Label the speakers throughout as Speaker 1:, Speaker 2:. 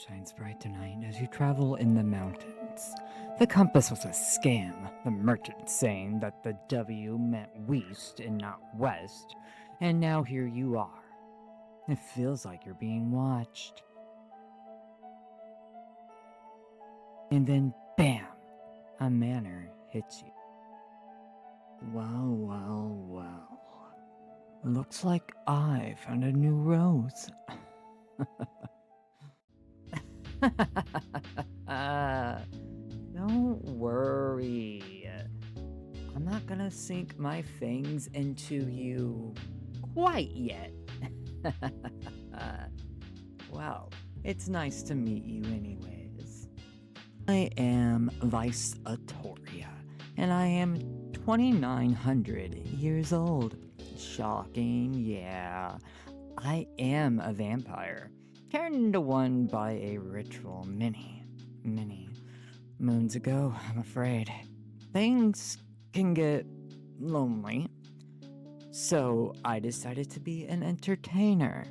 Speaker 1: shines bright tonight as you travel in the mountains. The compass was a scam, the merchant saying that the W meant West and not West, and now here you are. It feels like you're being watched. And then, bam, a manor hits you. Well, well, well. Looks like I found a new rose. Don't worry. I'm not gonna sink my fangs into you quite yet. Well, it's nice to meet you anyways. I am Vyse, and I am 2,900 years old. Shocking, yeah. I am a vampire, turned to one by a ritual many moons ago, I'm afraid. Things can get lonely, so I decided to be an entertainer.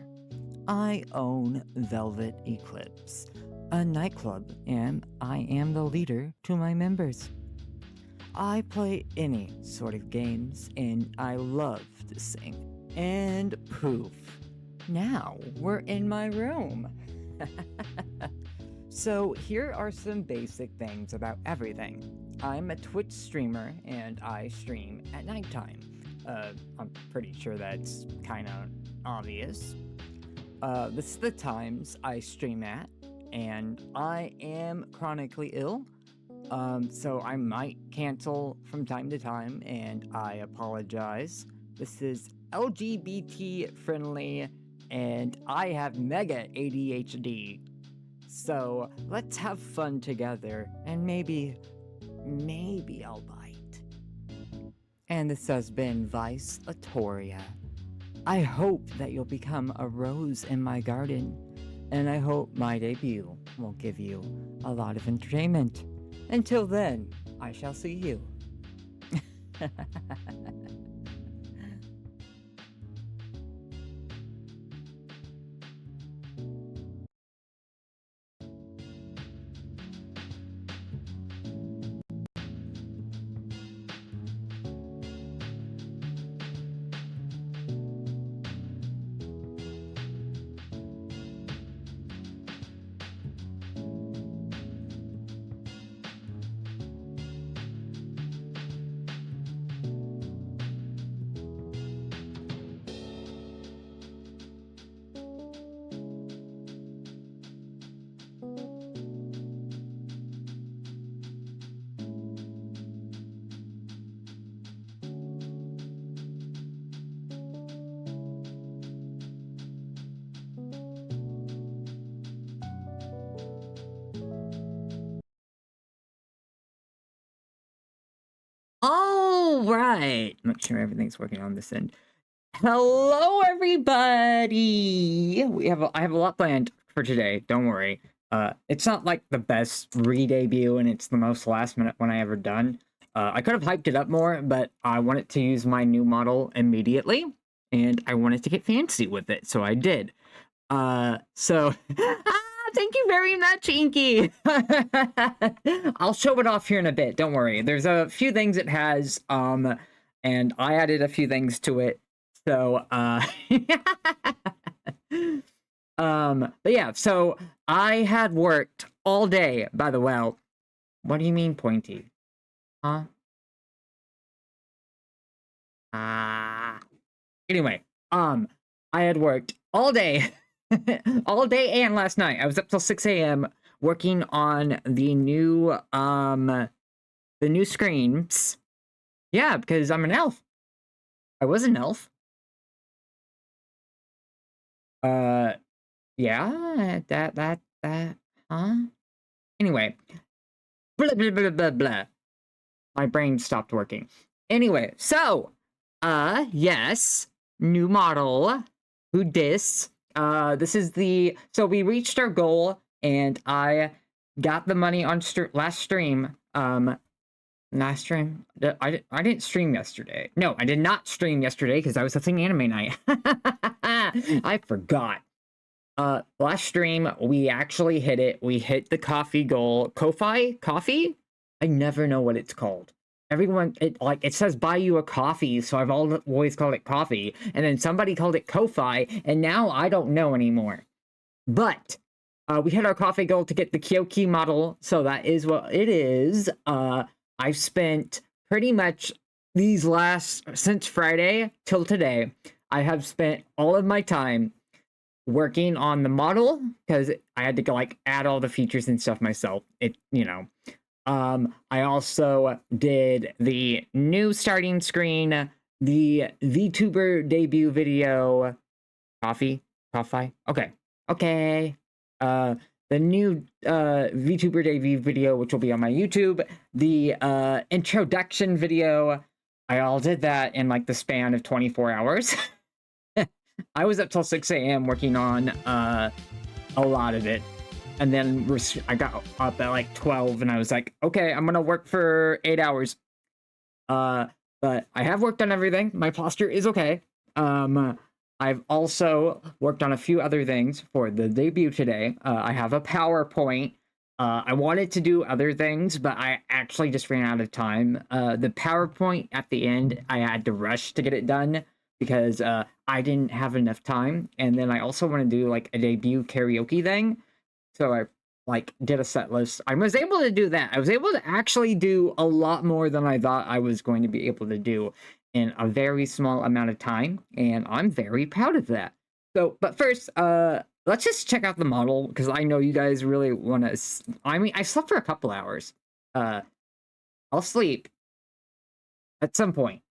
Speaker 1: I own Velvet Eclipse, a nightclub, and I am the leader to my members. I play any sort of games, and I love to sing. And poof, now we're in my room. So here are some basic things about everything. I'm a Twitch streamer, and I stream at nighttime. I'm pretty sure that's kind of obvious. This is the times I stream at, and I am chronically ill. So I might cancel from time to time, and I apologize. This is LGBT friendly, and I have mega ADHD. So let's have fun together, and maybe I'll bite. And this has been Vyse. I hope that you'll become a rose in my garden, and I hope my debut will give you a lot of entertainment. Until then, I shall see you. All right. Make sure everything's working on this end. Hello, everybody. I have a lot planned for today. Don't worry. It's not like the best re-debut, and it's the most last minute one I ever done. I could have hyped it up more, but I wanted to use my new model immediately, and I wanted to get fancy with it, so I did. Thank you very much, Inky. I'll show it off here in a bit. Don't worry. There's a few things it has, and I added a few things to it. So, but yeah, so I had worked all day by the well. What do you mean pointy? Huh? Anyway, I had worked all day. All day and last night. I was up till 6 a.m. working on the new screens. Yeah, because I'm an elf. I was an elf. Yeah, that, huh? Anyway, blah, blah, blah, blah, blah. My brain stopped working. Anyway, so, yes, new model, who dis? This is so we reached our goal, and I got the money on last stream. Last stream? I didn't stream yesterday. No, I did not stream yesterday because I was hosting anime night. I forgot. last stream, we actually hit it. We hit the coffee goal. Coffee? I never know what it's called. Everyone, it says buy you a coffee, so I've always called it coffee. And then somebody called it Ko-Fi, and now I don't know anymore. But we hit our coffee goal to get the Kyoki model, so that is what it is. I've spent pretty much since Friday till today, I have spent all of my time working on the model because I had to like add all the features and stuff myself. I also did the new starting screen, the VTuber debut video, coffee, okay. The new VTuber debut video, which will be on my YouTube, the introduction video. I all did that in like the span of 24 hours. I was up till 6 a.m. working on a lot of it. And then I got up at like 12 and I was like, okay, I'm gonna work for 8 hours. But I have worked on everything. My posture is okay. I've also worked on a few other things for the debut today. I have a PowerPoint. I wanted to do other things, but I actually just ran out of time. The PowerPoint at the end, I had to rush to get it done because I didn't have enough time. And then I also want to do like a debut karaoke thing. So I like did a set list. I was able to do that. I was able to actually do a lot more than I thought I was going to be able to do in a very small amount of time, and I'm very proud of that. So, but first, let's just check out the model because I know you guys really want to. I mean, I slept for a couple hours. I'll sleep at some point,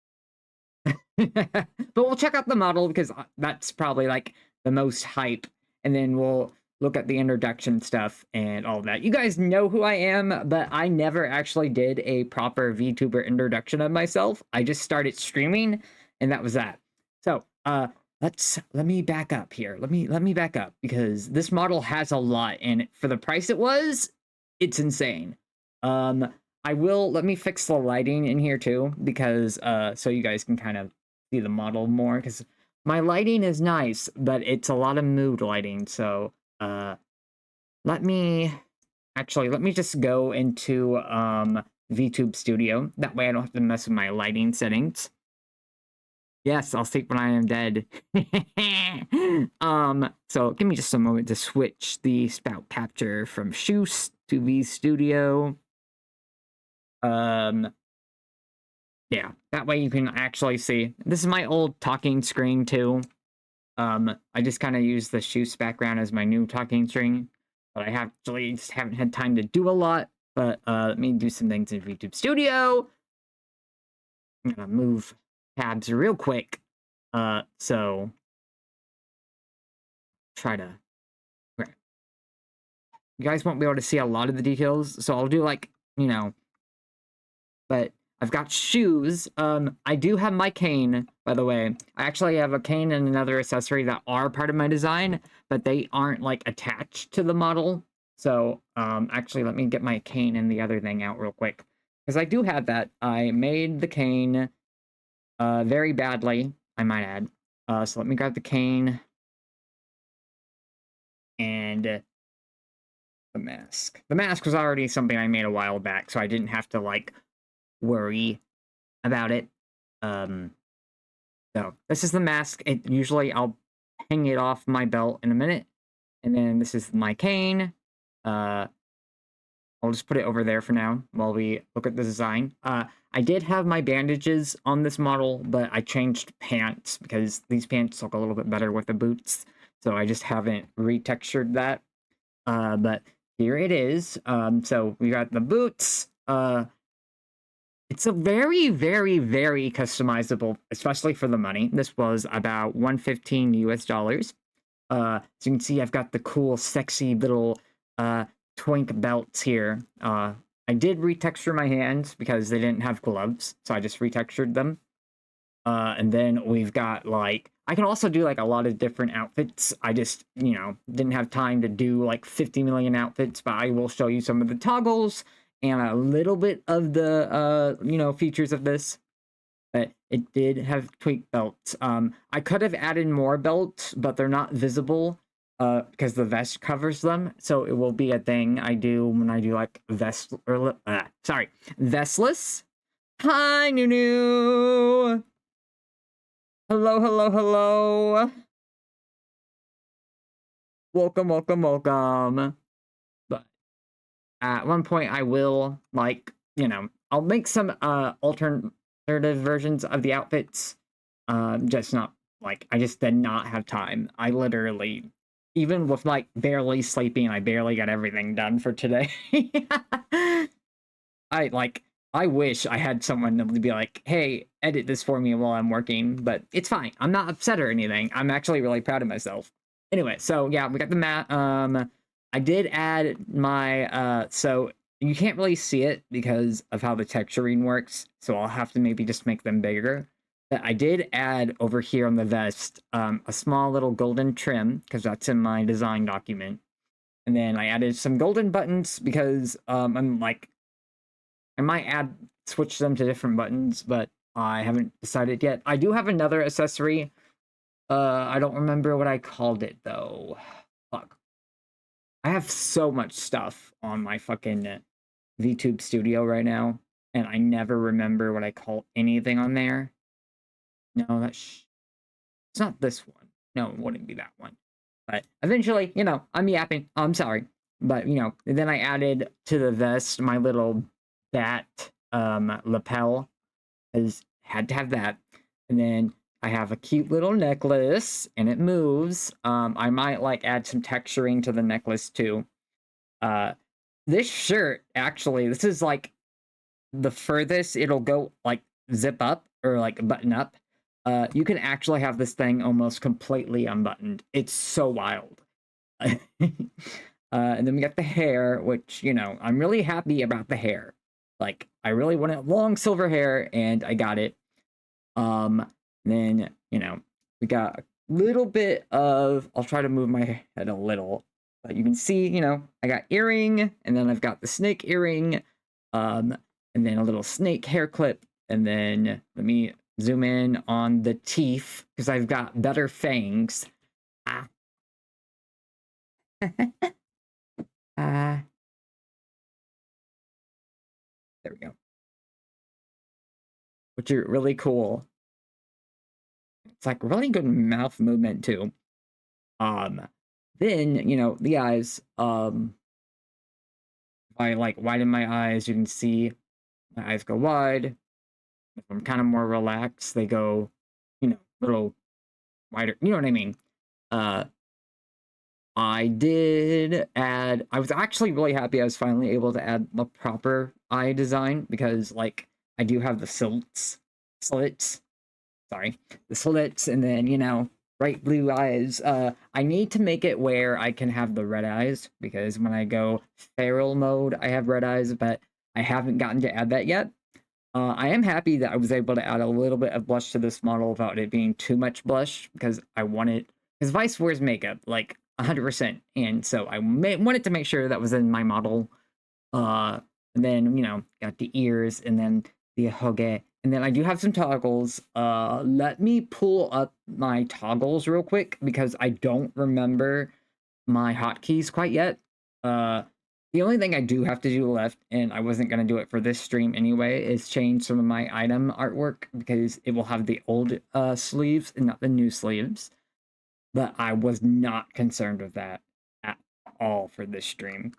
Speaker 1: but we'll check out the model because that's probably like the most hype, and then we'll look at the introduction stuff and all that. You guys know who I am, but I never actually did a proper VTuber introduction of myself. I just started streaming, and that was that. So, let me back up here. Let me back up because this model has a lot, and for the price it was, it's insane. Let me fix the lighting in here too because so you guys can kind of see the model more because my lighting is nice, but it's a lot of mood lighting, so let me just go into VTube Studio. That way I don't have to mess with my lighting settings. Yes, I'll sleep when I am dead. So give me just a moment to switch the spout capture from Shoes to Vyse Studio. Yeah, that way you can actually see. This is my old talking screen too. I just kind of use the Shoes background as my new talking screen, but I actually just haven't had time to do a lot. But let me do some things in VTube Studio. I'm gonna move tabs real quick. So try to. Okay. You guys won't be able to see a lot of the details, so I'll do like but I've got shoes. I do have my cane, by the way. I actually have a cane and another accessory that are part of my design, but they aren't like attached to the model. So, actually, let me get my cane and the other thing out real quick. Because I do have that. I made the cane very badly, I might add. So let me grab the cane and the mask. The mask was already something I made a while back, so I didn't have to like worry about it. So this is the mask. Usually I'll hang it off my belt in a minute, and then this is my cane. I'll just put it over there for now while we look at the design. I did have my bandages on this model, but I changed pants because these pants look a little bit better with the boots, so I just haven't retextured that. But here it is. So we got the boots. It's a very, very, very customizable, especially for the money. This was about $115 US. So you can see I've got the cool, sexy little twink belts here. I did retexture my hands because they didn't have gloves, so I just retextured them. And then we've got like, I can also do like a lot of different outfits. I just, didn't have time to do like 50 million outfits, but I will show you some of the toggles and a little bit of the, features of this. But it did have tweak belts. I could have added more belts, but they're not visible. because the vest covers them, so it will be a thing I do when I do like vestless. Hi, Nunu. Hello, hello, hello. Welcome, welcome, welcome. But at one point, I will like I'll make some alternative versions of the outfits. Just not like I just did not have time. I literally, even with like barely sleeping, I barely got everything done for today. I wish I had someone to be like, hey, edit this for me while I'm working, but it's fine. I'm not upset or anything. I'm actually really proud of myself. Anyway, so yeah, we got the mat. I did add my so you can't really see it because of how the texturing works, so I'll have to maybe just make them bigger. But I did add over here on the vest a small little golden trim because that's in my design document. And then I added some golden buttons because I'm like I might switch them to different buttons, but I haven't decided yet. I do have another accessory. I don't remember what I called it though. Fuck. I have so much stuff on my fucking VTube studio right now, and I never remember what I call anything on there. No, it's not this one. No, it wouldn't be that one. But eventually, I'm yapping. I'm sorry. But, then I added to the vest my little bat lapel, because had to have that. And then I have a cute little necklace, and it moves. I might like add some texturing to the necklace too. This shirt, actually, this is like the furthest it'll go, like zip up or like button up. You can actually have this thing almost completely unbuttoned. It's so wild. And then we got the hair, which, I'm really happy about the hair. Like, I really wanted long silver hair, and I got it. Then, we got a little bit of, I'll try to move my head a little, but you can see, I got earring, and then I've got the snake earring, and then a little snake hair clip, and then let me zoom in on the teeth, because I've got better fangs. Ah. There we go. Which are really cool. It's like really good mouth movement too. Then, the eyes, if I like widen my eyes, you can see my eyes go wide. If I'm kind of more relaxed, they go, a little wider. You know what I mean? I did add, I was actually really happy I was finally able to add the proper eye design because, like, I do have the slits, the slits, and then, bright blue eyes. I need to make it where I can have the red eyes because when I go feral mode, I have red eyes, but I haven't gotten to add that yet. I am happy that I was able to add a little bit of blush to this model without it being too much blush because because Vyse wears makeup like 100%, and so I wanted to make sure that was in my model. And then got the ears and then the hoge, and then I do have some toggles. Let me pull up my toggles real quick because I don't remember my hotkeys quite yet. The only thing I do have to do left, and I wasn't going to do it for this stream anyway, is change some of my item artwork because it will have the old sleeves and not the new sleeves. But I was not concerned with that at all for this stream.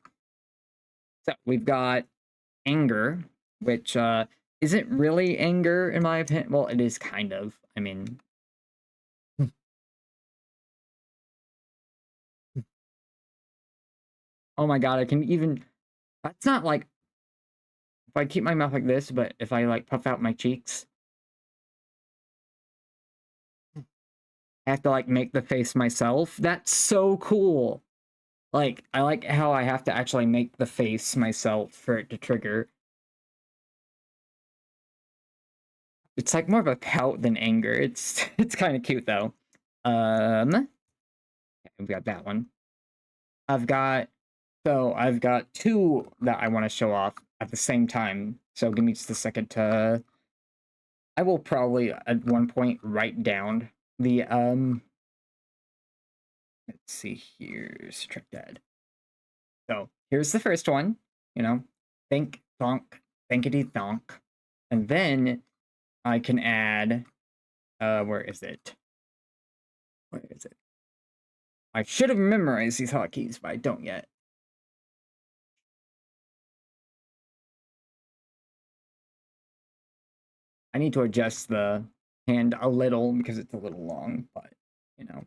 Speaker 1: So we've got anger, which isn't really anger in my opinion. Well, it is kind of. I mean, oh my god, I can even. That's not like if I keep my mouth like this, but if I like puff out my cheeks, I have to like make the face myself. That's so cool. Like, I like how I have to actually make the face myself for it to trigger. It's like more of a pout than anger. It's kind of cute though. We got that one. I've got two that I want to show off at the same time. So give me just a second to. I will probably at one point write down the let's see here, subtract that. So here's the first one, you know, think, thonk, thinkity thonk. And then I can add, where is it? Where is it? I should have memorized these hotkeys, but I don't yet. I need to adjust the hand a little because it's a little long, but, you know.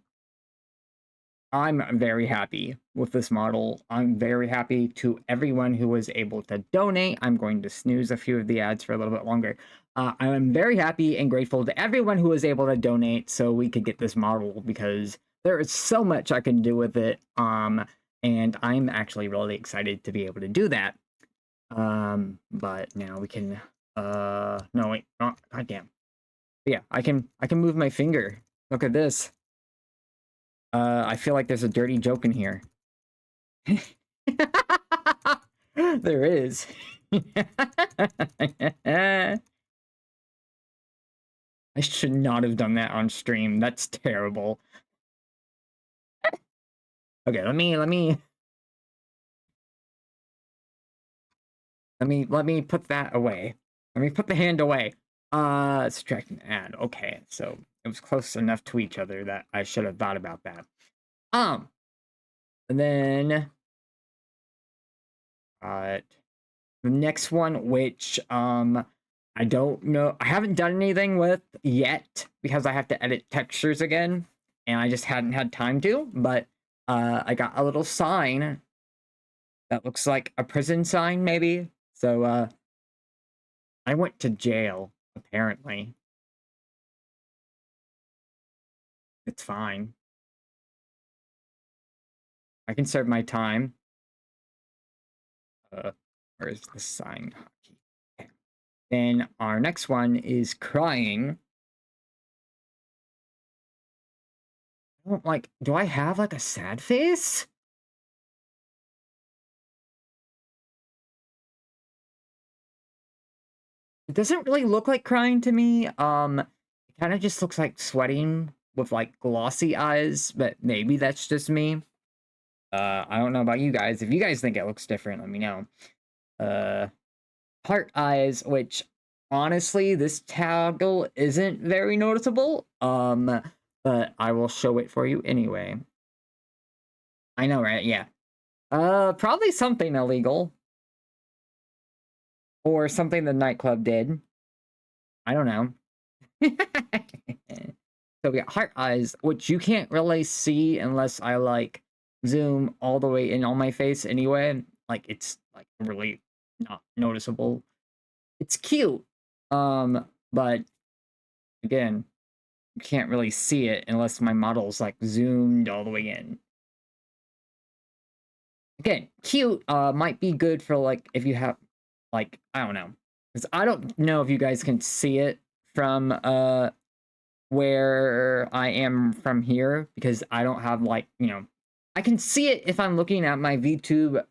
Speaker 1: I'm very happy with this model. I'm very happy to everyone who was able to donate. I'm going to snooze a few of the ads for a little bit longer. I am very happy and grateful to everyone who was able to donate so we could get this model because there is so much I can do with it. And I'm actually really excited to be able to do that. But now we can, no, wait, oh, goddamn. Yeah, I can move my finger. Look at this. I feel like there's a dirty joke in here. There is. I should not have done that on stream. That's terrible. Okay, let me put that away. Let me put the hand away. Subtract an ad. Okay, so it was close enough to each other that I should have thought about that. And then the next one, which I don't know, I haven't done anything with yet because I have to edit textures again, and I just hadn't had time to. But I got a little sign that looks like a prison sign, maybe. So I went to jail, apparently. It's fine. I can serve my time. Where's the sign? Okay. Then our next one is crying. I don't like, do I have like a sad face? It doesn't really look like crying to me. It kind of just looks like sweating with like glossy eyes, but maybe that's just me. I don't know about you guys. If you guys think it looks different, let me know. Heart eyes, which honestly, this toggle isn't very noticeable. But I will show it for you anyway. I know, right? Yeah. Probably something illegal. Or something the nightclub did. I don't know. So we got heart eyes, which you can't really see unless I like zoom all the way in on my face anyway. Like it's like really not noticeable. It's cute. But again, you can't really see it unless my model's like zoomed all the way in. Again, cute might be good for like if you have like, I don't know. Because I don't know if you guys can see it from where I am from here, because I don't have like, you know, I can see it if I'm looking at my VTube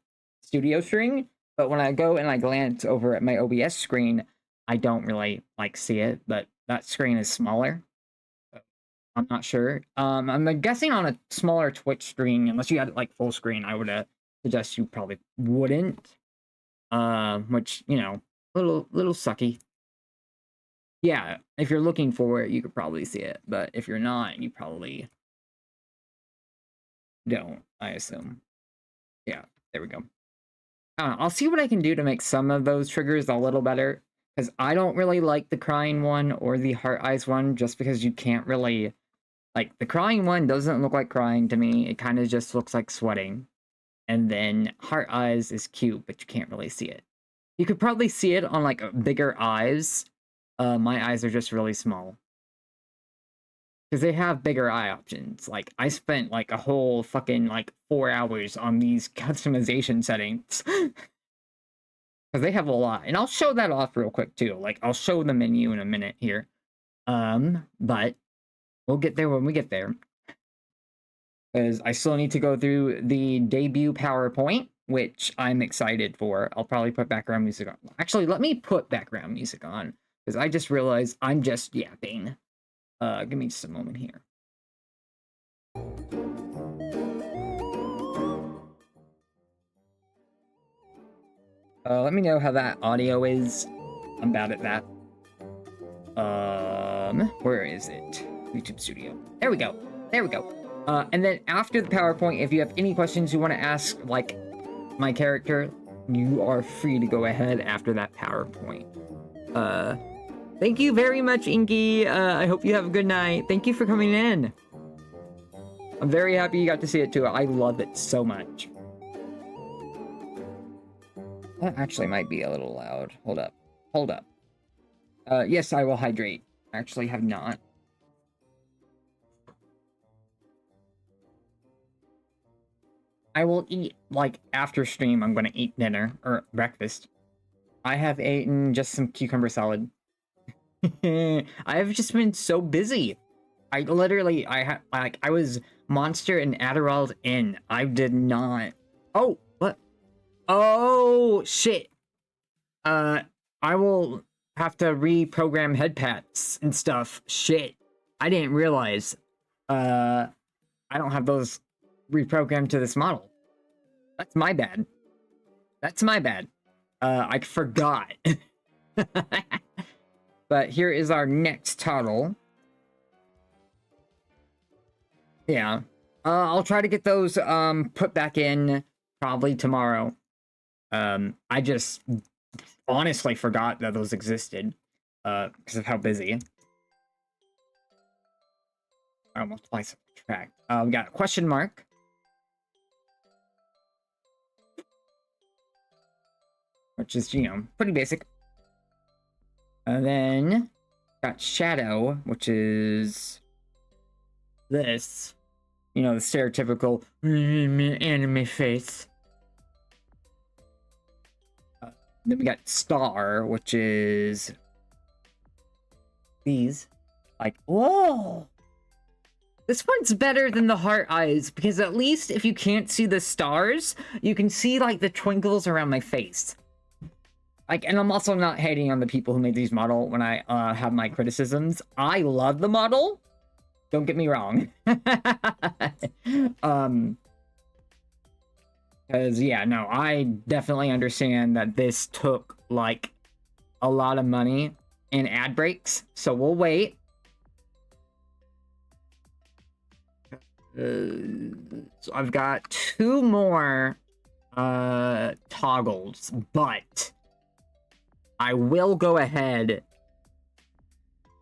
Speaker 1: studio screen, but when I go and I glance over at my OBS screen, I don't really like see it, but that screen is smaller. I'm not sure. I'm guessing on a smaller Twitch screen, unless you had it like full screen, I would suggest you probably wouldn't. Which, you know, little sucky. Yeah, if you're looking for it, you could probably see it, but if you're not, you probably don't, I assume. Yeah, there we go. I'll see what I can do to make some of those triggers a little better, because I don't really like the crying one or the heart eyes one, just because you can't really, like, the crying one doesn't look like crying to me, it kind of just looks like sweating. And then heart eyes is cute, but you can't really see it. You could probably see it on, like, bigger eyes. My eyes are just really small. Because they have bigger eye options. Like, I spent, like, a whole fucking, like, 4 hours on these customization settings. Because they have a lot. And I'll show that off real quick, too. Like, I'll show the menu in a minute here. But we'll get there when we get there. Because I still need to go through the debut PowerPoint, which I'm excited for. I'll probably put background music on. Actually, let me put background music on, because I just realized I'm just yapping. Give me just a moment here. Let me know how that audio is. I'm bad at that. Where is it? YouTube Studio. There we go. There we go. And then after the PowerPoint, if you have any questions you want to ask, like my character, you are free to go ahead after that PowerPoint. Thank you very much, Inky. I hope you have a good night. Thank you for coming in. I'm very happy you got to see it too. I love it so much. That actually might be a little loud. Hold up. Hold up. Yes, I will hydrate. Actually have not. I will eat, like, after stream, I'm gonna eat dinner, or breakfast. I have eaten just some cucumber salad. I have just been so busy. I literally, I was Monster and Adderall in. I did not. Oh, what? Oh, shit. I will have to reprogram head pats and stuff. Shit. I didn't realize. I don't have those reprogrammed to this model. That's my bad. That's my bad. I forgot. But here is our next tunnel. Yeah. I'll try to get those put back in probably tomorrow. I just honestly forgot that those existed because of how busy. I'll multiply subtract. We got a question mark. Which is, you know, pretty basic. And then got shadow, which is this. You know, the stereotypical anime face. Then we got star, which is these. Like, whoa! This one's better than the heart eyes, because at least if you can't see the stars, you can see, like, the twinkles around my face. Like, and I'm also not hating on the people who made these model when I have my criticisms. I love the model. Don't get me wrong. Because, yeah, no, I definitely understand that this took, like, a lot of money and ad breaks. So we'll wait. So I've got 2 more toggles, but I will go ahead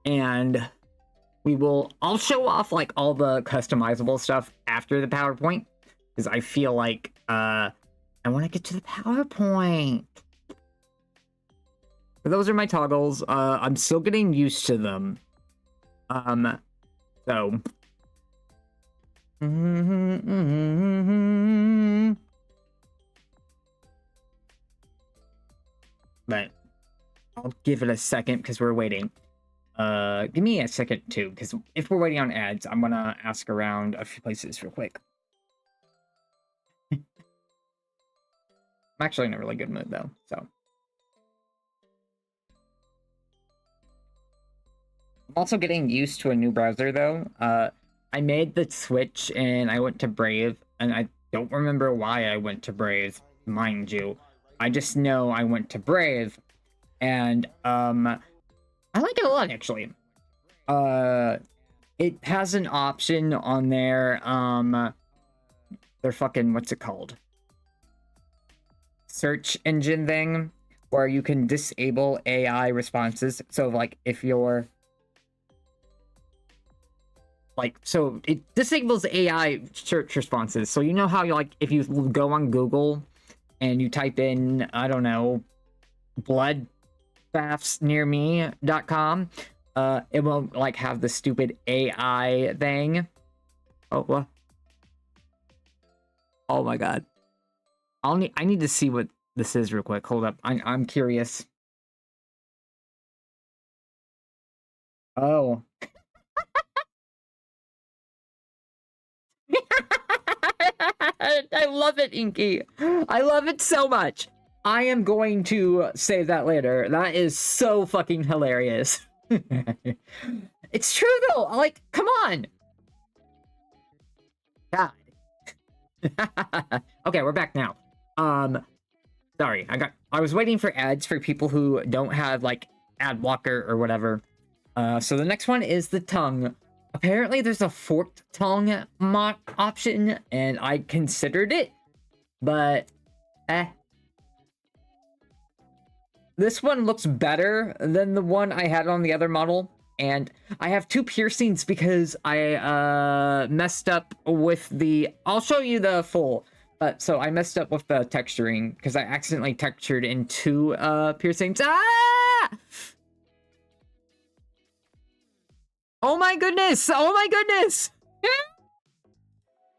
Speaker 1: and I'll show off like all the customizable stuff after the PowerPoint because I feel like I want to get to the PowerPoint. But those are my toggles. I'm still getting used to them. So but I'll give it a second because we're waiting. Give me a second too, because if we're waiting on ads, I'm gonna ask around a few places real quick. I'm actually in a really good mood though, so. I'm also getting used to a new browser though. I made the switch and I went to Brave, and I don't remember why I went to Brave, mind you. I just know I went to Brave, and I like it a lot actually. It has an option on their fucking, what's it called? Search engine thing where you can disable AI responses. So like if you're like, so it disables AI search responses. So you know how you like, if you go on Google and you type in, I don't know, bloodbathsnearme.com, it won't like have the stupid AI thing. Oh, what? Oh my god. I need to see what this is real quick. Hold up. I'm curious. Oh. I love it, Inky. I love it so much. I am going to save that later. That is so fucking hilarious. It's true though. Like, come on. God. Okay, we're back now. Sorry, I was waiting for ads for people who don't have, like, ad blocker or whatever. So the next one is the tongue. Apparently there's a forked tongue option, and I considered it, but this one looks better than the one I had on the other model. And I have 2 piercings because I messed up with the... I'll show you the full. So I messed up with the texturing because I accidentally textured in 2 piercings. Ah! Oh my goodness! Oh my goodness!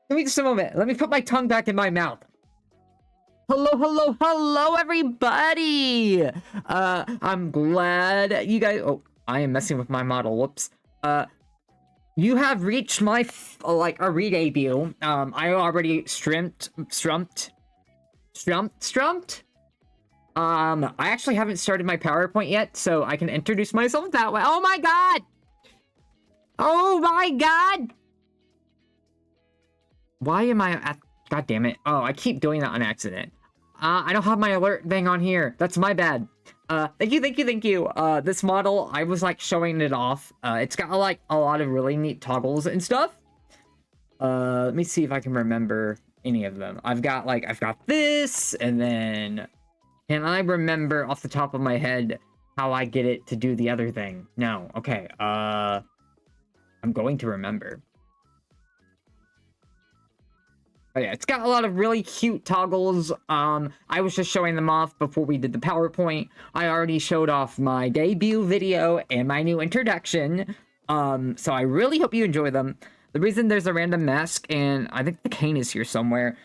Speaker 1: Give me just a moment. Let me put my tongue back in my mouth. Hello, hello, hello, everybody! I'm glad you guys... Oh, I am messing with my model. Whoops. You have reached my, a re-debut. I already strumped. I actually haven't started my PowerPoint yet, so I can introduce myself that way. Oh my god! Oh my god! Why am I at... God damn it. Oh, I keep doing that on accident. I don't have my alert thing on here. That's my bad. Thank you. This model, I was, like, showing it off. It's got, like, a lot of really neat toggles and stuff. Let me see if I can remember any of them. I've got this, and then... Can I remember off the top of my head how I get it to do the other thing? No. Okay, I'm going to remember. But yeah, it's got a lot of really cute toggles. I was just showing them off before we did the PowerPoint. I already showed off my debut video and my new introduction. So I really hope you enjoy them. The reason there's a random mask, and I think the cane is here somewhere,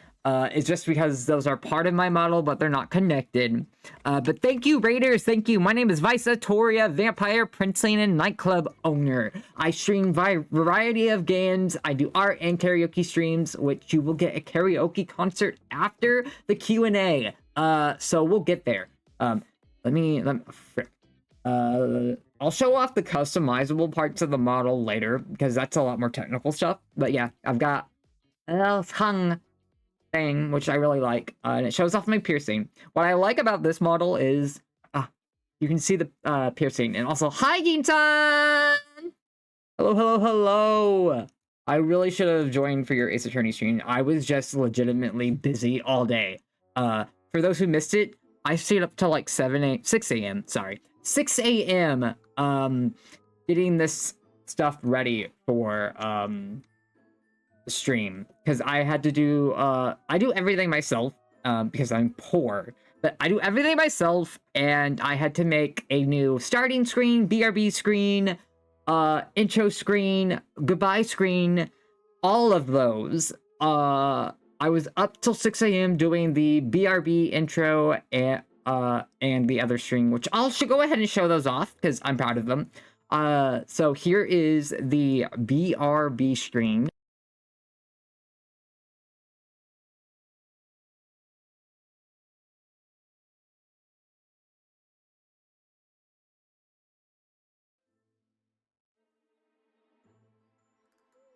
Speaker 1: is just because those are part of my model, but they're not connected. But thank you, Raiders. Thank you. My name is Vyse, Toria, Vampire, Princeling, and Nightclub owner. I stream variety of games. I do art and karaoke streams, which you will get a karaoke concert after the Q&A. So we'll get there. I'll show off the customizable parts of the model later, because that's a lot more technical stuff. But yeah, I've got a tongue thing, which I really like, and it shows off my piercing. What I like about this model is, you can see the piercing, and also, hi, Ginsan! Hello. I really should have joined for your Ace Attorney stream. I was just legitimately busy all day. For those who missed it, I stayed up till like 6 a.m. Sorry, 6 a.m. Getting this stuff ready for the stream, because I had to do I do everything myself because I'm poor, but I do everything myself, and I had to make a new starting screen, BRB screen, intro screen, goodbye screen, all of those. I was up till 6 a.m. doing the BRB intro and the other screen, which should go ahead and show those off because I'm proud of them. So here is the BRB screen.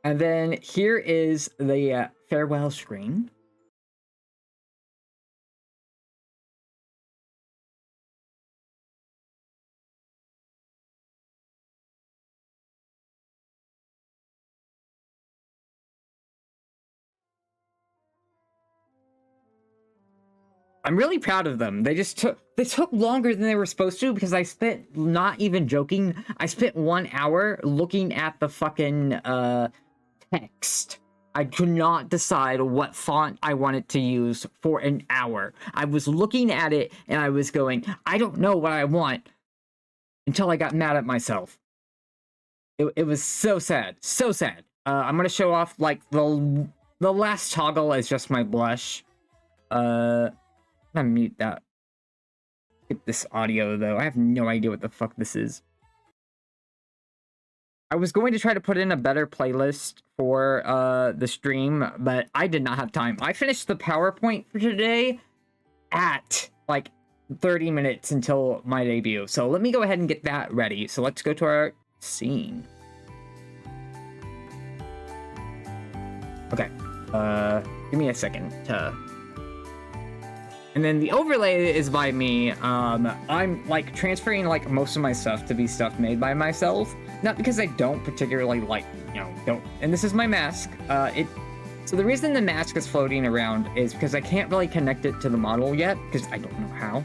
Speaker 1: And then here is the farewell screen. I'm really proud of them. They took longer than they were supposed to, because I spent, not even joking, I spent 1 hour looking at the fucking text. I could not decide what font I wanted to use for an hour. I was looking at it and I was going, I don't know what I want, until I got mad at myself. It was so sad. So sad. I'm gonna show off, like, the last toggle is just my blush. I'm gonna mute that. Get this audio, though. I have no idea what the fuck this is. I was going to try to put in a better playlist for the stream, but I did not have time. I finished the PowerPoint for today at, like, 30 minutes until my debut. So let me go ahead and get that ready. So let's go to our scene. Okay. Give me a second to And then the overlay is by me. I'm like transferring like most of my stuff to be stuff made by myself. Not because I don't particularly like, don't. And this is my mask. So the reason the mask is floating around is because I can't really connect it to the model yet, because I don't know how.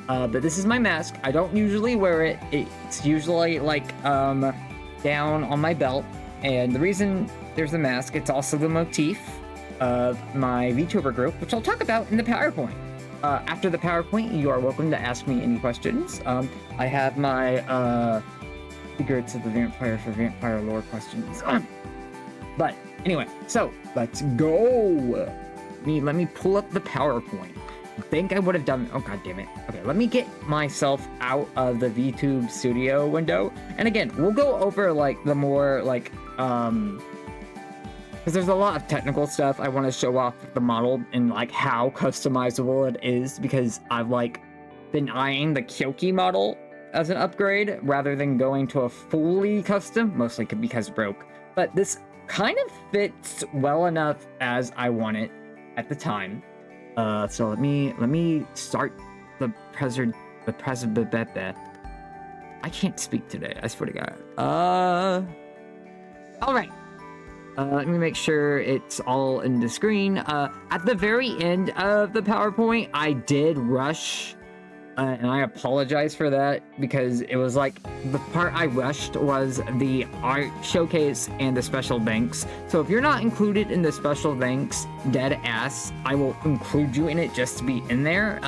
Speaker 1: But this is my mask. I don't usually wear it. It's usually like down on my belt. And the reason there's the mask, it's also the motif of my VTuber group, which I'll talk about in the PowerPoint. After the PowerPoint, you are welcome to ask me any questions. I have my Secrets of the Vampire for Vampire Lore questions. But anyway, so let's go. Let me pull up the PowerPoint. I think I would have done. Oh god damn it. Okay, let me get myself out of the VTube studio window. And again, we'll go over like the more like because there's a lot of technical stuff I want to show off the model and like how customizable it is, because I've like been eyeing the Kyoki model as an upgrade rather than going to a fully custom, mostly because it broke. But this kind of fits well enough as I want it at the time. So let me start the president. I can't speak today, I swear to God. All right. Let me make sure it's all in the screen. At the very end of the PowerPoint, I did rush, and I apologize for that, because it was like the part I rushed was the art showcase and the special thanks. So if you're not included in the special thanks, dead ass, I will include you in it just to be in there.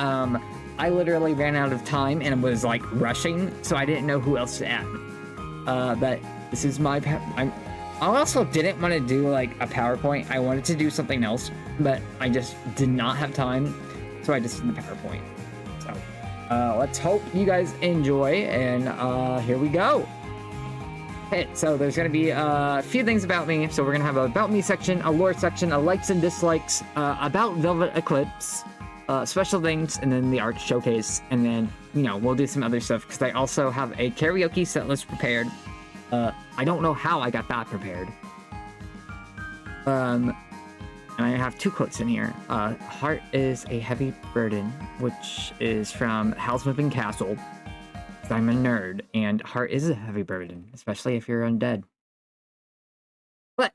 Speaker 1: I literally ran out of time and was like rushing, so I didn't know who else to add. But this is my I also didn't want to do like a PowerPoint. I wanted to do something else, but I just did not have time, so I just did the PowerPoint. So let's hope you guys enjoy, and here we go. Okay, so there's going to be a few things about me. So we're going to have a about me section, a lore section, a likes and dislikes, about Velvet Eclipse, special things, and then the art showcase. And then, we'll do some other stuff, because I also have a karaoke set list prepared. I don't know how I got that prepared. And I have two quotes in here. Heart is a heavy burden, which is from Howl's Moving Castle. I'm a nerd, and heart is a heavy burden, especially if you're undead. But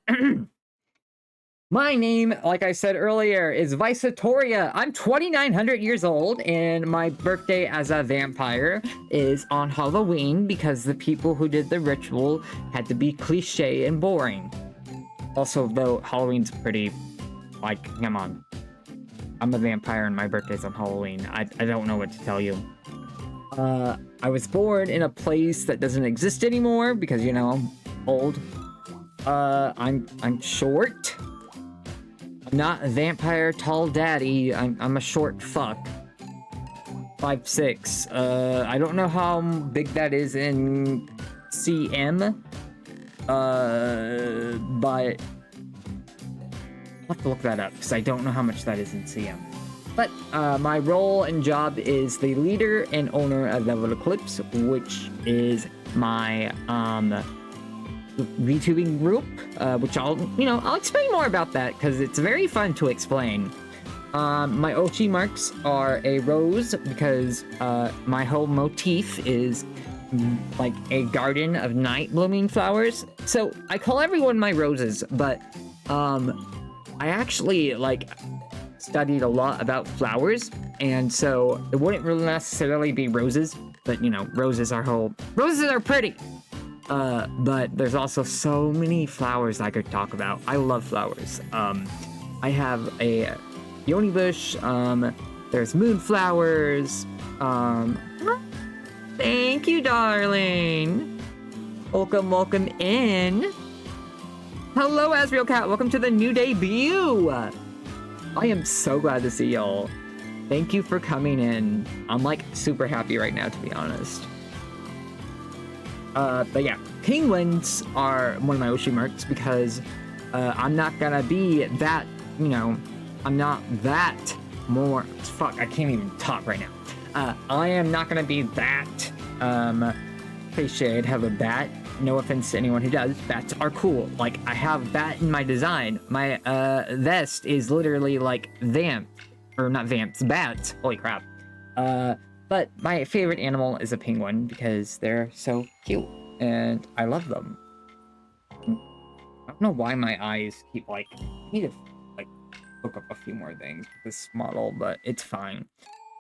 Speaker 1: my name, like I said earlier, is Vyse. I'm 2,900 years old, and my birthday as a vampire is on Halloween, because the people who did the ritual had to be cliche and boring. Also, though, Halloween's pretty, like, come on. I'm a vampire and my birthday's on Halloween. I don't know what to tell you. I was born in a place that doesn't exist anymore, because, I'm old. I'm short. Not a vampire tall daddy. I'm a short fuck. 5'6". I don't know how big that is in CM. But I'll have to look that up, because I don't know how much that is in CM. But my role and job is the leader and owner of Velvet Eclipse, which is my VTubing group, which I'll explain more about that, because it's very fun to explain. My Ochi marks are a rose, because my whole motif is like a garden of night blooming flowers. So I call everyone my roses, but I actually studied a lot about flowers, and so it wouldn't really necessarily be roses, but roses are pretty. But there's also so many flowers I could talk about. I love flowers. I have a peony bush. There's moonflowers. Thank you, darling. Welcome in. Hello, Azriel Cat. Welcome to the new debut. I am so glad to see y'all. Thank you for coming in. I'm super happy right now, to be honest. But yeah, penguins are one of my Oshi marks, because I'm not gonna be that, I'm not that more, fuck, I can't even talk right now. I am not gonna be that, cliched, have a bat. No offense to anyone who does. Bats are cool. I have bat in my design. My vest is literally vamp. or not vamps, bats. Holy crap. But my favorite animal is a penguin because they're so cute and I love them. I don't know why my eyes keep like, I need to like look up a few more things with this model, but it's fine.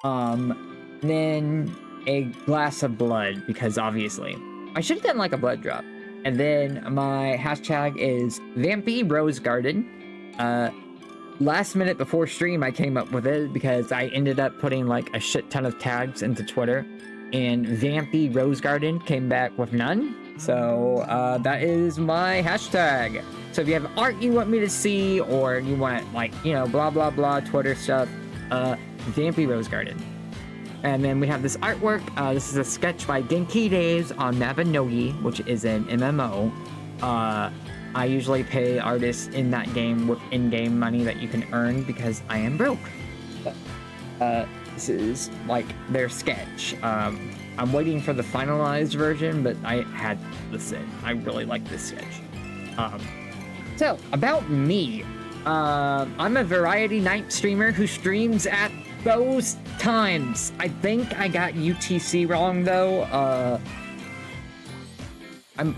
Speaker 1: Then a glass of blood because obviously I should have done like a blood drop. And then my hashtag is Vampy Rose Garden. Last minute before stream, I came up with it because I ended up putting like a shit ton of tags into Twitter, and Vampy Rose Garden came back with none. So that is my hashtag. So if you have art you want me to see, or you want like, you know, blah blah blah Twitter stuff, Vampy Rose Garden. And then we have this artwork. This is a sketch by Genki Days on Mabinogi, which is an MMO. I usually pay artists in that game with in-game money that you can earn because I am broke. This is like their sketch. I'm waiting for the finalized version, but I had to listen. I really like this sketch. So, about me. I'm a variety night streamer who streams at those times. I think I got UTC wrong though.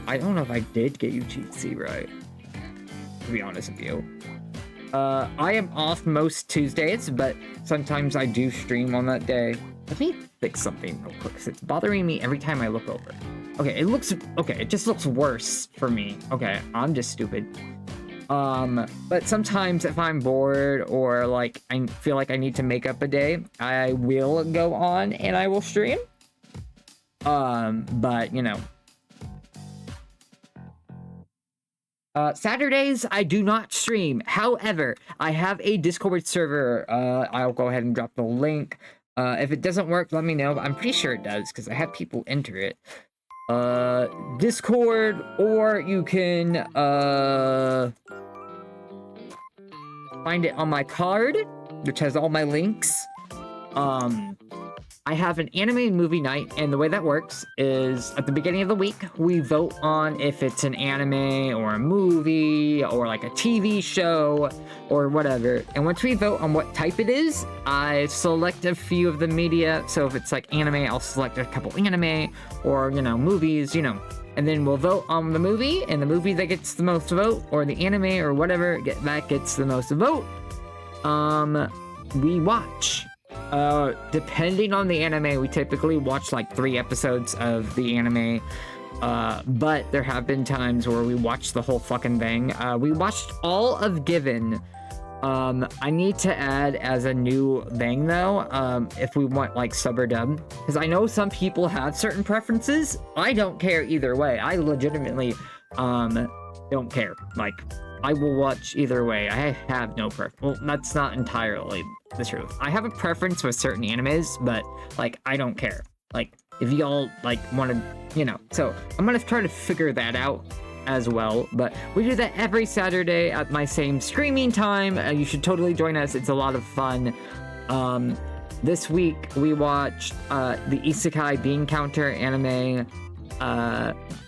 Speaker 1: I don't know if I did get UTC right, to be honest with you. I am off most Tuesdays, but sometimes I do stream on that day. Let me fix something real quick, because it's bothering me every time I look over. Okay, it just looks worse for me. Okay, I'm just stupid. But sometimes if I'm bored or like I feel like I need to make up a day, I will go on and I will stream. But you know. Saturdays, I do not stream. However, I have a Discord server. I'll go ahead and drop the link. If it doesn't work, let me know. But I'm pretty sure it does, because I have people enter it. Discord, or you can, find it on my card, which has all my links. I have an anime and movie night, and the way that works is at the beginning of the week, we vote on if it's an anime or a movie or like a TV show or whatever. And once we vote on what type it is, I select a few of the media. So if it's like anime, I'll select a couple anime, or, you know, movies, you know. And then we'll vote on the movie, and the movie that gets the most vote, or the anime or whatever that gets the most vote, we watch. Depending on the anime, we typically watch like 3 episodes of the anime, but there have been times where we watched the whole fucking thing. We watched all of Given. I need to add as a new thing though, if we want like sub or dub, because I know some people have certain preferences. I don't care either way. I legitimately don't care. Like, I will watch either way. I have no preference. Well, that's not entirely the truth. I have a preference with certain animes, but, like, I don't care. Like, if y'all, like, want to, you know. So, I'm gonna try to figure that out as well. But we do that every Saturday at my same streaming time. You should totally join us. It's a lot of fun. This week, we watched the Isekai Bean Counter anime.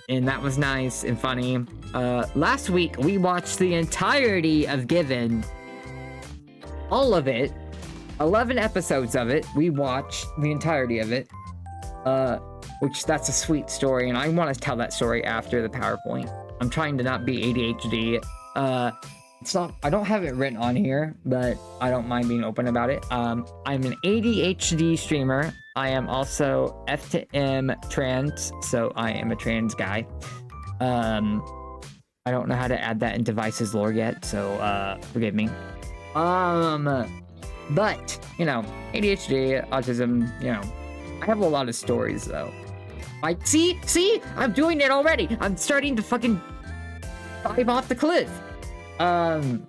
Speaker 1: And that was nice and funny. Last week, we watched the entirety of Given. All of it. 11 episodes of it. We watched the entirety of it. Which, that's a sweet story, and I want to tell that story after the PowerPoint. I'm trying to not be ADHD. It's not, I don't have it written on here, but I don't mind being open about it. I'm an ADHD streamer. I am also F to M trans, so I am a trans guy. I don't know how to add that into Vyse's lore yet, so forgive me. But, you know, ADHD, autism, you know, I have a lot of stories though. See, I'm doing it already. I'm starting to fucking dive off the cliff. I'm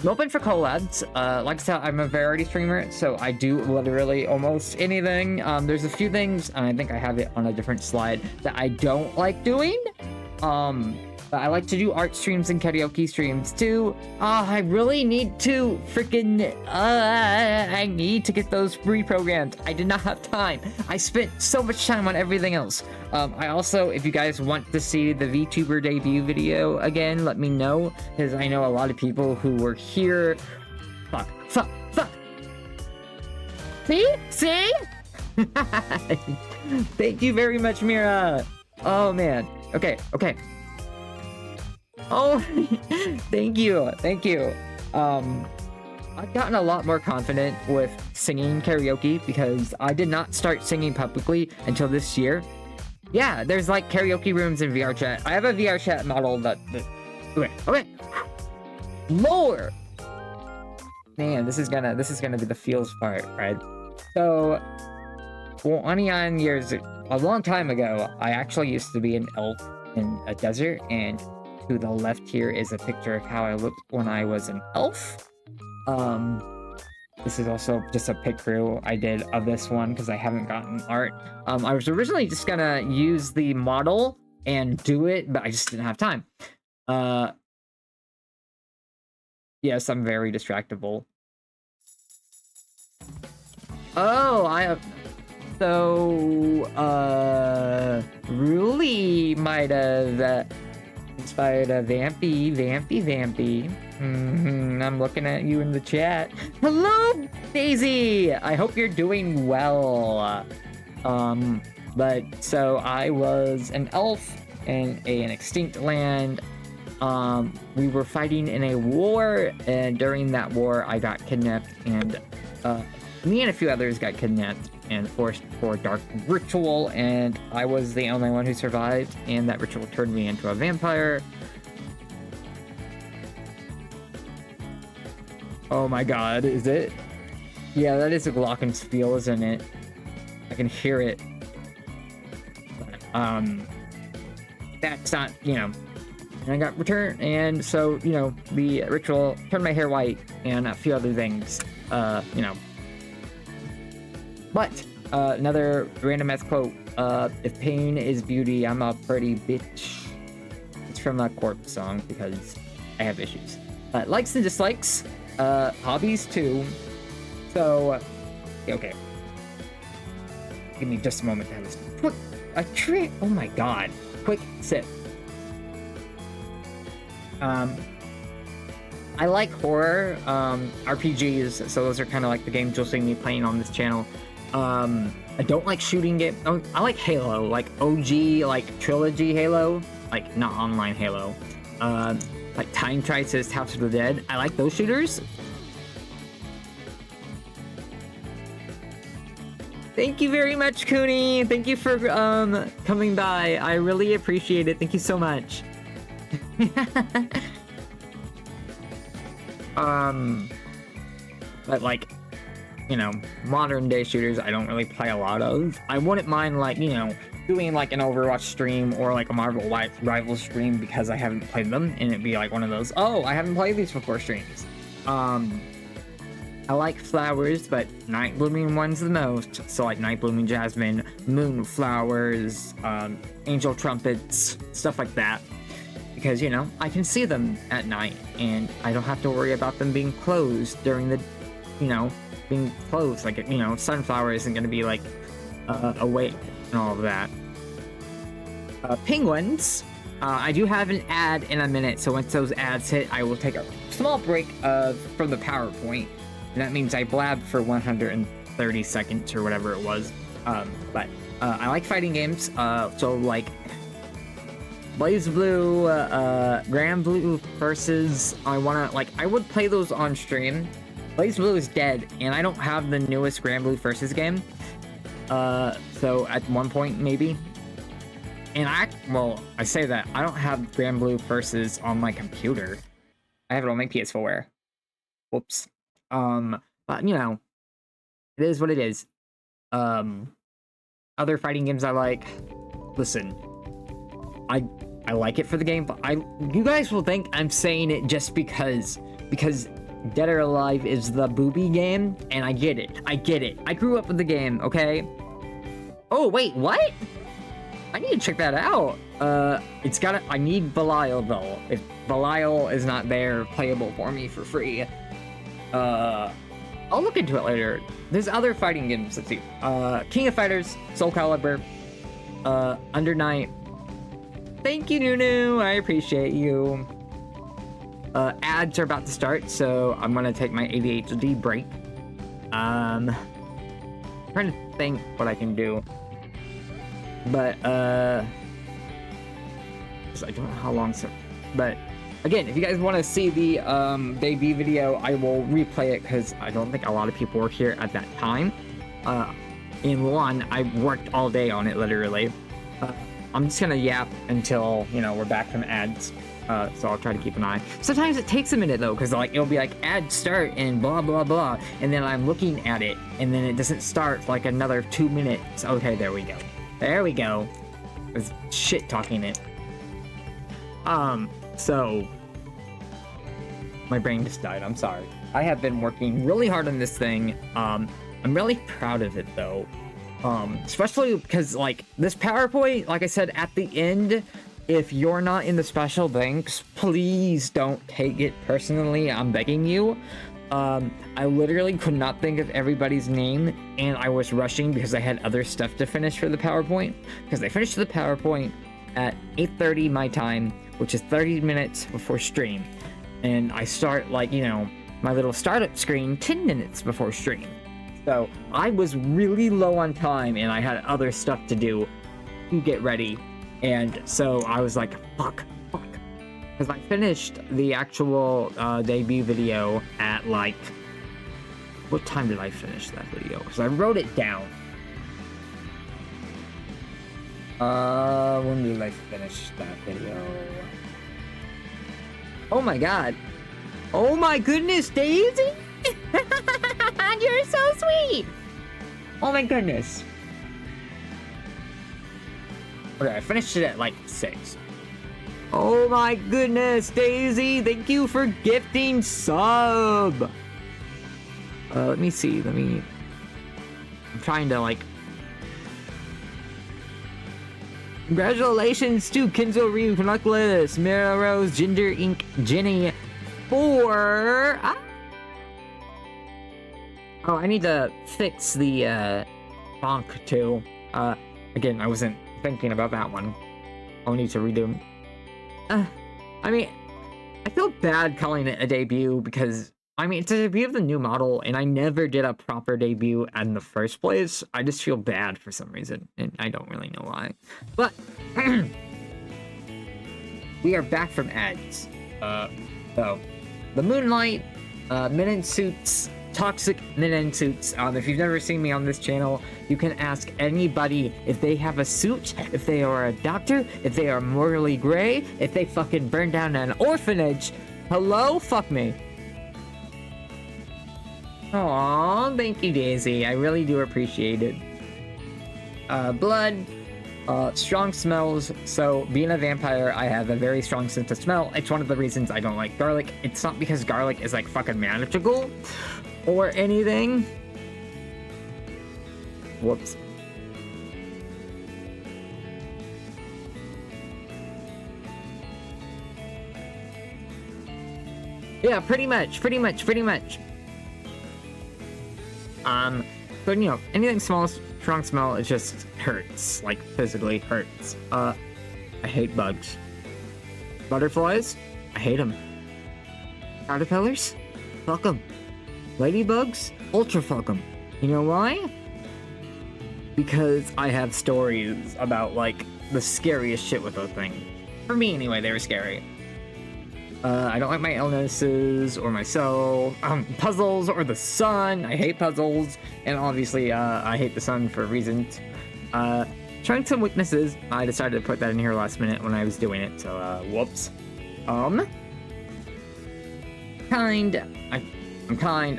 Speaker 1: open for collabs. Like I said, I'm a variety streamer, so I do literally almost anything. There's a few things, and I think I have it on a different slide, that I don't like doing. But I like to do art streams and karaoke streams too. I really need to freaking, I need to get those reprogrammed. I did not have time. I spent so much time on everything else. I also, if you guys want to see the VTuber debut video again, let me know, because I know a lot of people who were here Fuck. Fuck. Fuck. See? See? Thank you very much, Mira. Oh, man. Okay. Okay. Oh, thank you. Thank you. I've gotten a lot more confident with singing karaoke because I did not start singing publicly until this year. Yeah, there's like karaoke rooms in VR chat. I have a VR chat model that okay. Lord. Man, this is gonna be the feels part, right? So 29 years, a long time ago, I actually used to be an elf in a desert, and to the left here is a picture of how I looked when I was an elf. This is also just a pick through I did of this one because I haven't gotten art. I was originally just gonna use the model and do it, but I just didn't have time. Yes, I'm very distractible. Oh, I have... So, Ruli might have inspired a Vampy. I'm looking at you in the chat. Hello, Daisy! I hope you're doing well. But, so I was an elf in an extinct land. We were fighting in a war, and during that war, I got kidnapped, and, me and a few others got kidnapped and forced for a dark ritual, and I was the only one who survived, and that ritual turned me into a vampire. Oh my god, is it? Yeah, that is a glockenspiel, isn't it? I can hear it. But, that's not, you know... And I got returned, and so, you know, the ritual turned my hair white, and a few other things, you know. But, another random ass quote, if pain is beauty, I'm a pretty bitch. It's from a Corpse song, because I have issues. Likes and dislikes, hobbies too. So, okay. Give me just a moment to have this. Quick, a trick, oh my god. Quick sip. I like horror, RPGs, so those are kind of like the games you'll see me playing on this channel. I don't like shooting games. I like Halo, like OG, like trilogy Halo, like not online Halo. Like Time Crisis, House of the Dead. I like those shooters. Thank you very much, Cooney. Thank you for coming by. I really appreciate it. Thank you so much. But like, you know, modern day shooters I don't really play a lot of. I wouldn't mind, like, you know, doing like an Overwatch stream or like a Marvel Rivals stream because I haven't played them, and it'd be like one of those, oh, I haven't played these before streams. I like flowers, but night blooming ones the most. So like night blooming jasmine, moonflowers, angel trumpets, stuff like that. Because, you know, I can see them at night, and I don't have to worry about them being closed during the, you know, being closed. Like, you know, sunflower isn't going to be, like, awake and all of that. Penguins. I do have an ad in a minute, so once those ads hit, I will take a small break from the PowerPoint. And that means I blabbed for 130 seconds or whatever it was. But I like fighting games, so, like... Blaze Blue, Grand Blue versus, I would play those on stream. Blaze Blue is dead, and I don't have the newest Grand Blue versus game. So at one point, maybe. And I say that, I don't have Grand Blue versus on my computer. I have it on my PS4. Whoops. But, you know, it is what it is. Other fighting games I like, listen, I like it for the game, but you guys will think I'm saying it just because Dead or Alive is the booby game, and I get it. I grew up with the game, okay? Oh, wait, what? I need to check that out. I need Belial, though. If Belial is not there, playable for me for free, I'll look into it later. There's other fighting games, let's see. King of Fighters, Soul Calibur, Under Night. Thank you, Nunu. I appreciate you. Ads are about to start, so I'm gonna take my ADHD break. Trying to think what I can do. But, 'cause I don't know how long, so, but, again, if you guys want to see the, debut video, I will replay it, because I don't think a lot of people were here at that time. In one, I worked all day on it, literally. I'm just gonna yap until, you know, we're back from ads. So I'll try to keep an eye. Sometimes it takes a minute though, because like it'll be like ad start and blah blah blah, and then I'm looking at it, and then it doesn't start for like another 2 minutes. Okay, there we go. There we go. I was shit talking it. So my brain just died. I'm sorry. I have been working really hard on this thing. I'm really proud of it though. Especially because like this PowerPoint, like I said at the end. If you're not in the special thanks, please don't take it personally. I'm begging you. I literally could not think of everybody's name, and I was rushing because I had other stuff to finish for the PowerPoint. Because I finished the PowerPoint at 8:30 my time, which is 30 minutes before stream. And I start, like, you know, my little startup screen 10 minutes before stream. So I was really low on time, and I had other stuff to do to get ready. And so I was like, fuck. Because I finished the actual debut video at like... What time did I finish that video? Because I wrote it down. When did I finish that video? Oh my god. Oh my goodness, Daisy! You're so sweet! Oh my goodness. Okay, I finished it at like 6. Oh my goodness, Daisy! Thank you for gifting sub! Let me see, I'm trying to like... Congratulations to Kenzo Ryu, Canuckless, Mira Rose, Ginger Ink, Jenny, for... Oh, I need to fix the, bonk too. Again, I wasn't thinking about that one. I'll need to redo. I mean, I feel bad calling it a debut because, I mean, it's a debut of the new model, and I never did a proper debut in the first place. I just feel bad for some reason, and I don't really know why. But, we are back from ads. So, the Moonlight, Men in Suits, Toxic Men in Suits. If you've never seen me on this channel, you can ask anybody if they have a suit, if they are a doctor, if they are morally gray, if they fucking burn down an orphanage. Hello? Fuck me. Aww, thank you, Daisy. I really do appreciate it. Blood, strong smells. So, being a vampire, I have a very strong sense of smell. It's one of the reasons I don't like garlic. It's not because garlic is like fucking magical or anything. Whoops. Yeah, pretty much. But you know, anything small, strong smell, it just hurts, like physically hurts. I hate bugs. Butterflies, I hate them. Caterpillars, fuck them. Ladybugs, ultra fuck them. You know why? Because I have stories about like the scariest shit with those things. For me anyway, they were scary. I don't like my illnesses or myself, puzzles or the sun. I hate puzzles, and obviously I hate the sun for reasons. Showing some weaknesses. I decided to put that in here last minute when I was doing it, so whoops. I'm kind,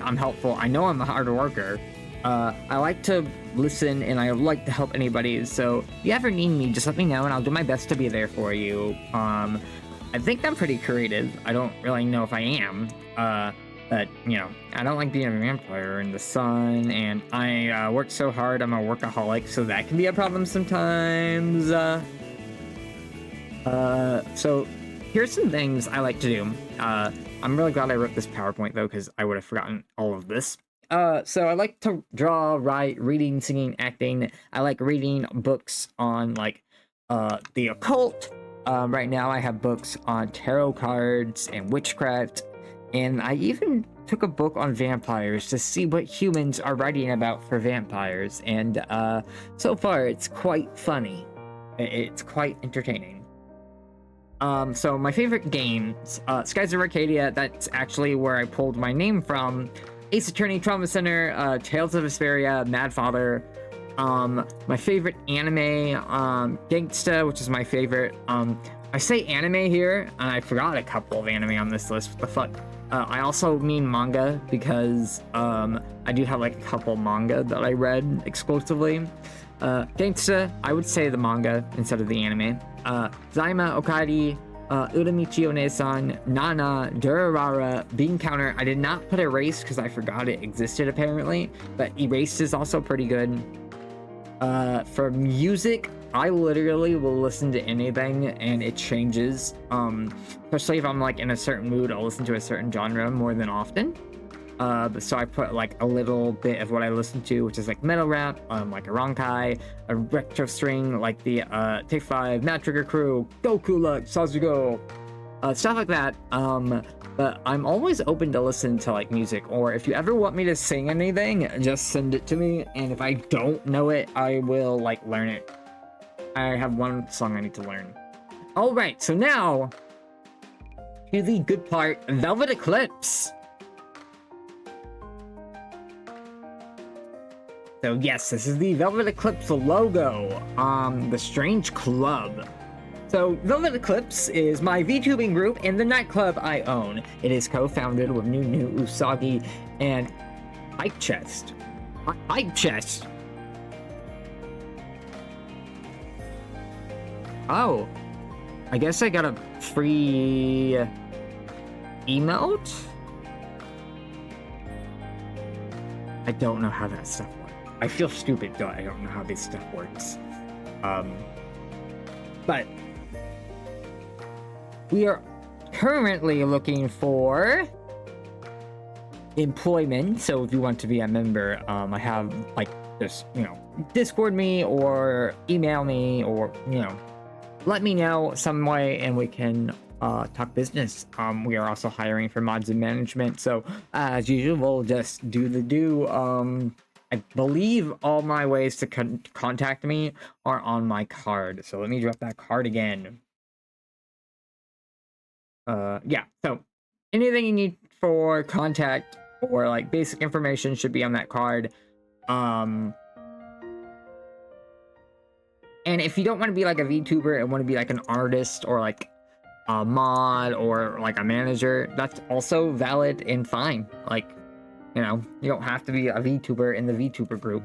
Speaker 1: I'm helpful. I know I'm a hard worker. I like to listen and I like to help anybody, so if you ever need me, just let me know and I'll do my best to be there for you. I think I'm pretty creative. I don't really know if I am, but, you know, I don't like being a vampire in the sun, and I work so hard, I'm a workaholic, so that can be a problem sometimes. So here's some things I like to do. I'm really glad I wrote this PowerPoint, though, because I would have forgotten all of this. So I like to draw, write, reading, singing, acting. I like reading books on, like, the occult, Right now I have books on tarot cards and witchcraft, and I even took a book on vampires to see what humans are writing about for vampires, and so far it's quite funny. It's quite entertaining. So my favorite games, Skies of Arcadia, that's actually where I pulled my name from. Ace Attorney, Trauma Center, Tales of Vesperia, Mad Father. My favorite anime, Gangsta, which is my favorite. I say anime here, and I forgot a couple of anime on this list. What the fuck? I also mean manga because I do have like a couple manga that I read exclusively. Gangsta, I would say the manga instead of the anime. Zaima, Okari, Uramichi One-san, Nana, Durarara, Bean Counter. I did not put Erased because I forgot it existed apparently, but Erased is also pretty good. For music, I literally will listen to anything and it changes. Especially if I'm like in a certain mood, I'll listen to a certain genre more than often. So I put like a little bit of what I listen to, which is like metal rap, like a Ronkai, a retro string, like the Take 5, Mad Trigger Crew, Goku Luck, Sasugo, stuff like that. But I'm always open to listen to like music, or if you ever want me to sing anything, just send it to me, and if I don't know it, I will like learn it. I have one song I need to learn. Alright, so now to the good part, Velvet Eclipse. So yes, this is the Velvet Eclipse logo, the Strange Club. So Velvet Eclipse is my VTubing group and the nightclub I own. It is co-founded with Nunu Usagi and Hype Chest. Hype Chest. Oh, I guess I got a free emote? I don't know how that stuff works. I feel stupid though, I don't know how this stuff works. But we are currently looking for employment, so if you want to be a member, I have like just, Discord me or email me or, let me know some way and we can talk business. We are also hiring for mods and management, so as usual, just do the do. I believe all my ways to contact me are on my card, so let me drop that card again. Yeah, so anything you need for contact or like basic information should be on that card. And if you don't want to be like a VTuber and want to be like an artist or like a mod or like a manager, that's also valid and fine. Like, you don't have to be a VTuber in the VTuber group.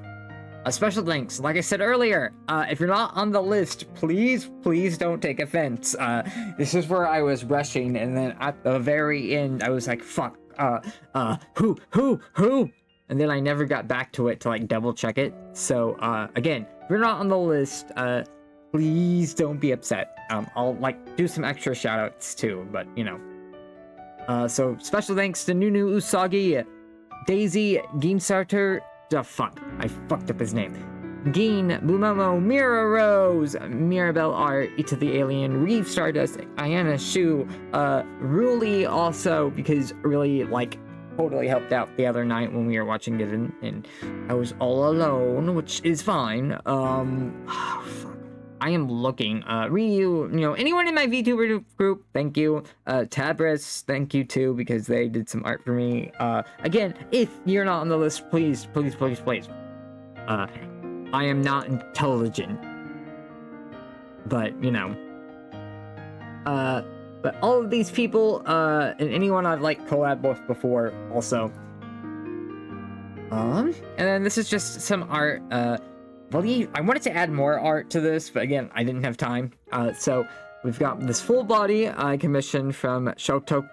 Speaker 1: Special thanks, like I said earlier, if you're not on the list, please don't take offense. This is where I was rushing, and then at the very end, I was like, fuck, who? And then I never got back to it to like double check it. So, again, if you're not on the list, please don't be upset. I'll like do some extra shout outs too, but so special thanks to Nunu Usagi, Daisy, Ginsarter, the fuck, I fucked up his name. Geen, Bumomo, Mira Rose, Mirabelle Art, Ita the Alien, Reeve Stardust, Ayana Shu, Ruli also, because really, like, totally helped out the other night when we were watching it, and I was all alone, which is fine. Oh, fuck. I am looking. Ryu, anyone in my VTuber group, thank you. Tabris, thank you too, because they did some art for me. Again, if you're not on the list, please. I am not intelligent. But, but all of these people, and anyone I've, like, collabed with before, also. And then this is just some art, I wanted to add more art to this, but again, I didn't have time. So we've got this full body I commissioned from Shotoko,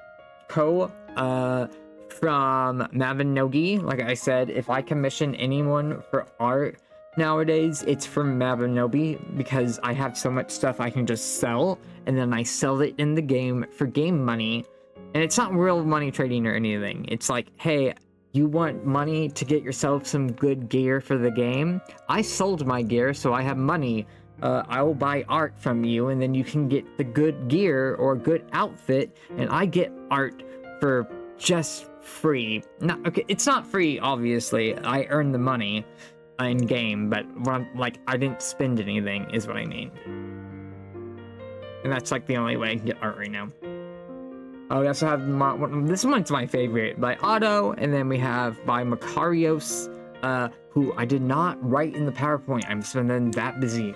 Speaker 1: from Mabinogi. Like I said, if I commission anyone for art nowadays, it's from Mabinogi, because I have so much stuff I can just sell, and then I sell it in the game for game money. And it's not real money trading or anything. It's like, hey, you want money to get yourself some good gear for the game? I sold my gear, so I have money I will buy art from you, and then you can get the good gear or good outfit, and I get art for just free. Not okay. It's not free, obviously. I earn the money in game, but what I'm like, I didn't spend anything, is what I mean. And that's like the only way I can get art right now. Oh, we also have this one's my favorite by Otto, and then we have by Makarios, who I did not write in the PowerPoint. I'm just been that busy.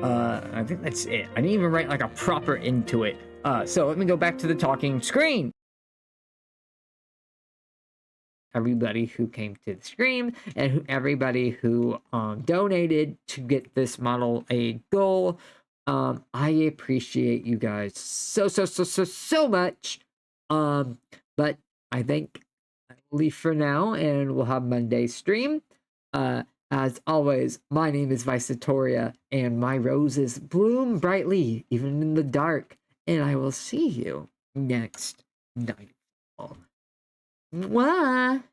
Speaker 1: I think that's it. I didn't even write like a proper into it. So let me go back to the talking screen. Everybody who came to the stream and everybody who donated to get this model a goal. I appreciate you guys so much. But I think I'll leave for now, and we'll have Monday's stream. As always, my name is Vyse, and my roses bloom brightly, even in the dark. And I will see you next night. Mwah!